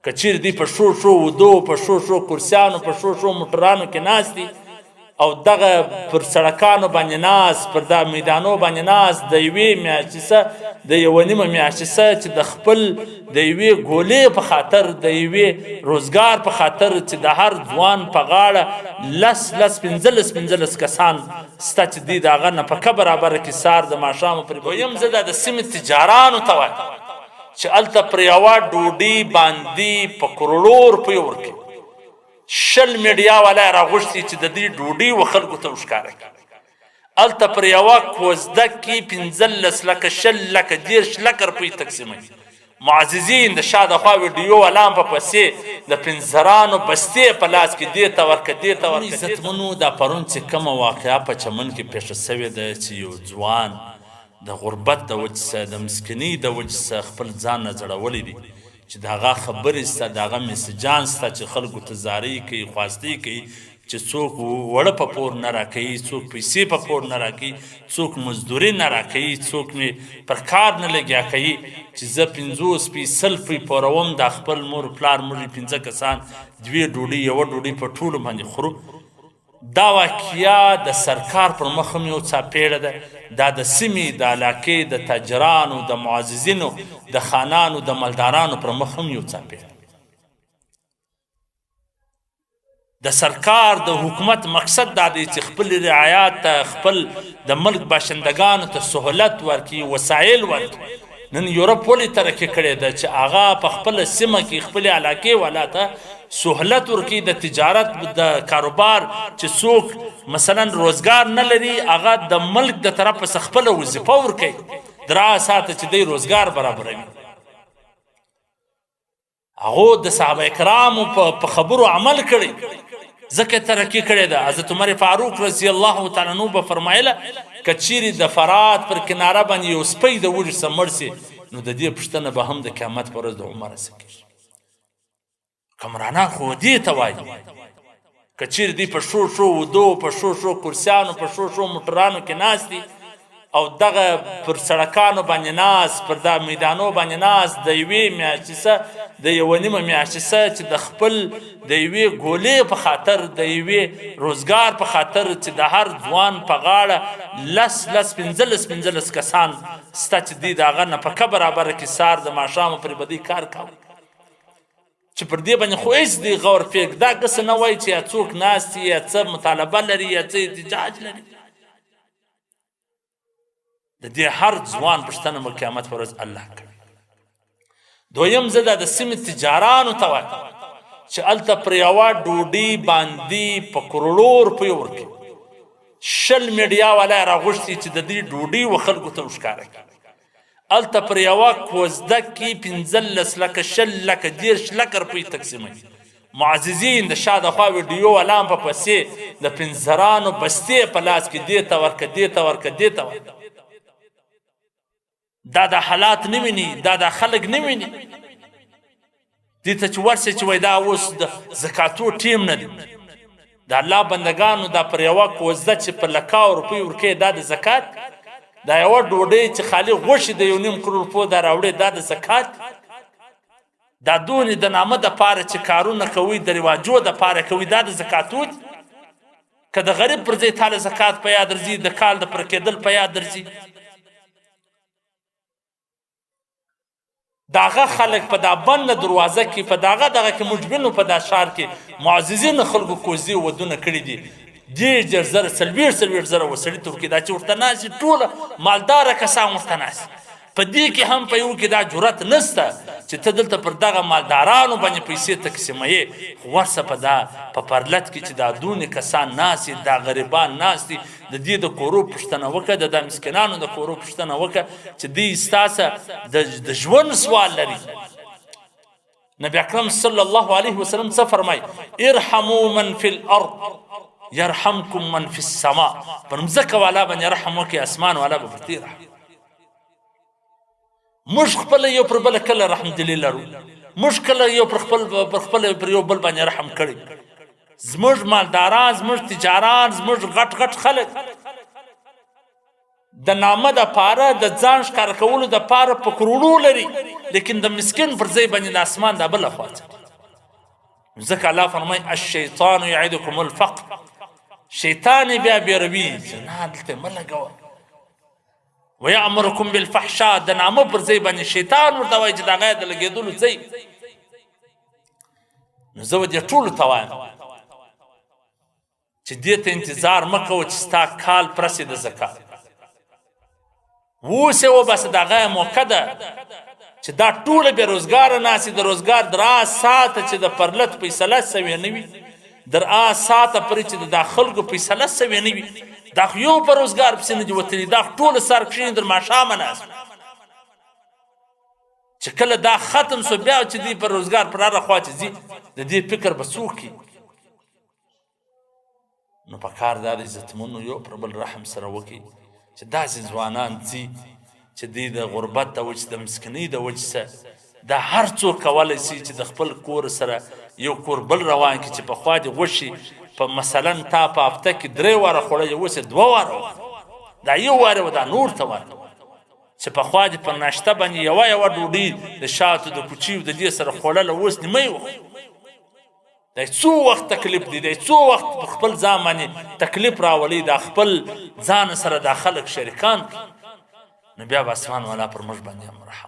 که چیرې دوی په ښو ودو په ښو کرسیانو په ښو موټرانو کې ناست دي او دغه پر سړکانو باندې ناست پر دا میدانو باندې ناست د یوې میاشتې څه د یوه نیمه میاشتې څه چې د خپل د یوې ګولې په خاطر د یوې روزګار په خاطر چې د هر ځوان په غاړه لس 15 کسان سته چې دوی د هغه نفقه برابره کړي سهار د ماښامه پرې. دویم زه دا د سیمې تجارانو ته وایم چې هلته پر یوه ډوډۍ باندې په کروړو روپیو ورکوي 20 میډیا والا یې راغوښتي چې د دې ډوډۍ و خلکو ته وښکاره کړي. هلته پر یوه کوزده کې 15 لکه 20 لکه 10 لکه روپۍ تقسیموي. معززین د شا د خوا ویډیو والا هم په پسې د پنځرانو بستې په لاس کې دې ته ورکه دې ته ورکه. عزتمنو دا پرون چې کومه واقعه په چمن کې پیښه سوې ده چې یو ځوان د غربت د وجې څخه د مسکینۍ د وجې څخه خپل ځان نه ځړولی دی چې د هغه خبرې سته د هغه میسجان سته چې خلکو ته زارۍ کوي خواستې کوي چې څوک وړه په پور نه راکوي څوک پیسې په پور نه راکوي څوک مزدوري نه راکوي څوک مې پر کار نه لګیا کوي چې زه 50 پیسې پوروم د خپل مور پلار موږ 15 کسان 2 ډوډۍ یوه ډوډۍ په ټولو باندې خورو. دا واقعیا د سرکار پر مخ هم یو څاپېړه ده دا د سیمې د علاقې د تاجرانو د معززینو د خانانو د مالدارانو پر مخ هم یو څاپېړه. د سرکار د حکومت مقصد دا دی چې خپل رعایات ته خپل د ملک باشندگانو ته سهولت ورکړي وسایل ورکړي. نن یورپ ولې ترقي کړې ده چې هغه په خپله سیمه کې خپلې علاقې والا ته سهولت ورکړي د تجارت د کاروبار چې څوک مثلا روزګار نه لري هغه د ملک د طرفه څخه خپله وظیفه ورکوي 3 ساعته چې دی روزګار برابروي. هغو د صحابه کرامو په خبرو عمل کړی ځکه ترقي کړې ده. حضرت عمر فاروق رضی الله تعالی عنه به فرمایله که چیرې د فرات پر کناره باندې یو سپی د وږي څخه مړ سي نو د دې پوښتنه به هم د قیامت په ورځ د عمر څخه کېږي. کمرانان خو دې ته وایي که چیرې دوی په ښو ودو په ښو کرسیانو په ښو موټرانو کې ناست دي او دغه پر سړکانو باندې ناست پر دا میدانو باندې ناست د یوې میاشتې څه د یوه نیمه میاشتې څه چې د خپل د یوې ګولې په خاطر د یوې روزګار په خاطر چې د هر ځوان په غاړه لس 15 کسان سته چې دوی د هغه نفقه برابره کړي سهار د ماښامه پرې به دوی کار کوي چې پر دې باندې خو هېڅ دی غور فکر دا قصه نه وایي چې یا څوک ناست یا څه مطالبه لري یا څه احتجاج لري. د دې هر ځوان پوښتنه به قیامت په ورځ الله کوي. دویم زه دا د سیمې تجارانو ته وایم چې هلته پر یوه ډوډۍ باندې په کروړو روپیو ورکوي 20 میډیا والا یې راغوښتي چې د دې ډوډۍ و خلکو ته وښکاره کړي. هلته پر یوه کوزده کې 15 لکه 20 لکه 10 لکه روپۍ تقسیموي. معززین د شا د خوا ویډیو والا هم په پسې د پنځرانو بستې په لاس کې دې ته ورکه دې ته ورکه دې ته ورکه. دا د حالات نه ویني دا د خلک نه ویني دې ته چې ورسې چې وایي دا اوس د زکاتو ټیم نه دی د الله بندګانو دا پر یوه کوزده چې په لکاو روپۍ ورکوي دا د زکات دا یوه ډوډۍ چې خالي غوښې د 1.5 کروړ روپیو دا راوړې دا د زکات دا دونې د نامه دپاره چې کارونه کوي د رواجو دپاره کوي دا د زکاتو دي. که د غریب پر ځای تاله زکات په یاد درځي د کال د پوره کېدل په یاد درځي داغه خلک په دا بنده دروازه کې په دغه کې مجبنو په دا ښار کې معززین خلکو کوزي ودونه کړي دي 10 زره 40 زره وسړي ته کې دا چې ورته ناسي ټوله مالداره کسان ورته ناسي په دې کې هم په یو کې دا جرأت نشته چې ته دلته پر دغه مالدارانو باندې پیسې تقسیموي خو ورسه په دا په پرلت کې چې دا دونې کسان ناسي دا غریبان ناستي د دې د کورو پوښتنه وکړه د مسکینانو د کورو پوښتنه وکړه چې دوی ستاسو د ژوند سوال لري. نبی اکرم صلی الله علیه وسلم څه فرمایي ارحموا من فی الارض یرحمکم من فی السماء. پر مځکه والا باندې رحم وکړي اسمان والا به پرې رحم. موږ خپل یو پر بل کله رحمدلله لرو موږ کله یو پر خپل پر یو بل باندې رحم کړی زموږ مالداران زموږ تجاران زموږ غټ خلک د نامه دپاره د ځان ښکاره کولو دپاره په کروړو لري لیکن د مسکین پر ځای باندې د اسمان دا بله خوا ځکه الله فرمایي الشیطان یعدکم الفقر شیطان یې بیا بیروي چې نه دلته یې مه لګوه ویأمرکم بالفحشاء د نامه پر ځای باندې شیطان ورته وایي چې د هغه د لګېدلو ځای نو زه به دې ټولو ته وایم چې دې ته انتظار مه کوه چې ستا کال پرسې د زکات اوس یې وباسه د هغه موقع ده چې دا ټوله بېروزګاره ناستې د روزګار در ساته چې د پرلت فیصله سوې نه وي در ساته پورې چې د دا خلکو فیصله سوې نه وي دا خو یو په روزګار پسې نه دي وتلي دا ټوله سر کښېني در ماښامه ناست چې کله دا ختم سو بیا چې دوی په روزګار پر هره خوا چې ځي د دې فکر به څوک کوي نو په کار دا د عزتمنو یو پر بل رحم سره وکړي چې داسې ځوانان ځي چې دوی د غربت د وجې د مسکینۍ د وجې سره دا هر څوک کولی شي چې د خپل کور سره یو کور بل روان کړي چې پخوا دې غوښې په مثلا تا په هفته کې 3 واره خوړلې اوس یې 2 واره دا یو واره و دا نور ته ورکړه چې پخوا دې په ناشته باندې یوه ډوډۍ د شاتو د کوچیو د دې سره خوړله اوس نیمه یې وخوري دا څو وخت تکلیف دی دا څو وخت په خپل ځان باندې تکلیف راولي دا خپل ځان سره دا خلک شریکان نو بیا به اسمان والا پر موږ باندې هم رحم